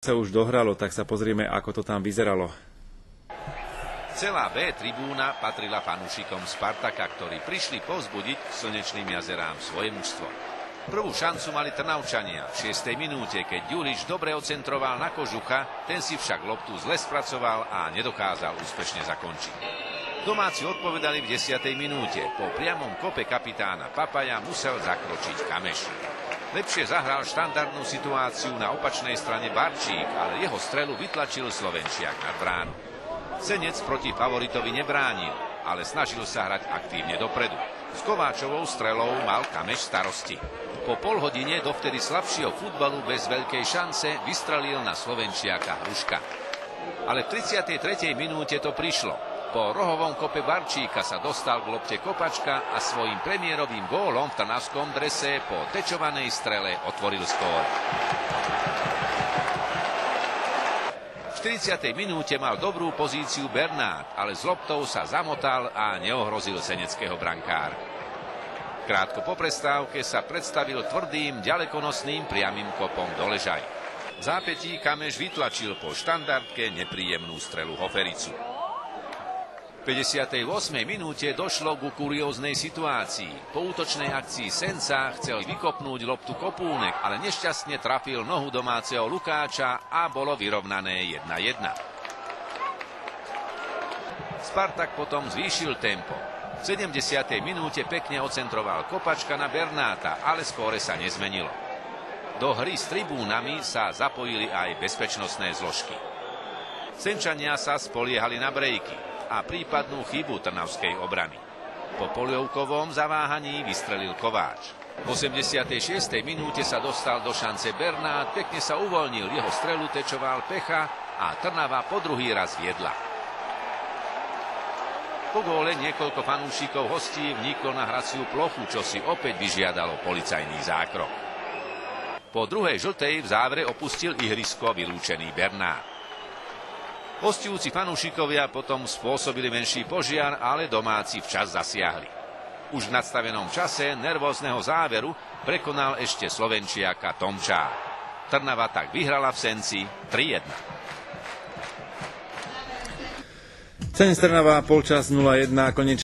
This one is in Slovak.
Sa už dohralo, tak sa pozrieme, ako to tam vyzeralo. Celá B tribúna patrila fanúšikom Spartaka, ktorí prišli povzbudiť k slnečným jazerám svoje mužstvo. Prvú šancu mali Trnavčania v 6. minúte, keď Ďurič dobre ocentroval na Kožucha, ten si však loptu zle spracoval a nedokázal úspešne zakončiť. Domáci odpovedali v 10. minúte. Po priamom kope kapitána Papaja musel zakročiť Kameš. Lepšie zahral štandardnú situáciu na opačnej strane Barčík, ale jeho strelu vytlačil Slovenčiak nad bránu. Senec proti favoritovi nebránil, ale snažil sa hrať aktívne dopredu. S Kováčovou strelou mal Kameš starosti. Po polhodine dovtedy slabšieho futbalu bez veľkej šance vystrelil na Slovenčiaka Hruška. Ale v 33. minúte to prišlo. Po rohovom kope Barčíka sa dostal k lopte Kopačka a svojím premiérovým gólom v trnavskom drese po tečovanej strele otvoril skóre. V 40. minúte mal dobrú pozíciu Bernát, ale s loptou sa zamotal a neohrozil seneckého brankára. Krátko po prestávke sa predstavil tvrdým, ďalekonosným priamym kopom do ležaj. V zápätí Kameš vytlačil po štandardke nepríjemnú strelu Hofericu. V 58. minúte došlo ku kurióznej situácii. Po útočnej akcii Senca chcel vykopnúť loptu Kopúnek, ale nešťastne trafil nohu domáceho Lukáča a bolo vyrovnané 1-1. Spartak potom zvýšil tempo. V 70. minúte pekne ocentroval Kopačka na Bernáta, ale skóre sa nezmenilo. Do hry s tribúnami sa zapojili aj bezpečnostné zložky. Senčania sa spoliehali na brejky a prípadnú chybu trnavskej obrany. Po polievkovom zaváhaní vystrelil Kováč. V 86. minúte sa dostal do šance Bernát, pekne sa uvoľnil, jeho strelu tečoval Pecha a Trnava po druhý raz viedla. Po góle niekoľko fanúšikov hostí vniklo na hraciu plochu, čo si opäť vyžiadalo policajný zákrok. Po druhej žltej v závere opustil ihrisko vylúčený Bernát. Hostujúci fanúšikovia potom spôsobili menší požiar, ale domáci včas zasiahli. Už v nadstavenom čase nervózneho záveru prekonal ešte Slovenčiaka Tomčá. Trnava tak vyhrala v Senci 3-1. Senec Trnava, polčas 0-1, konečne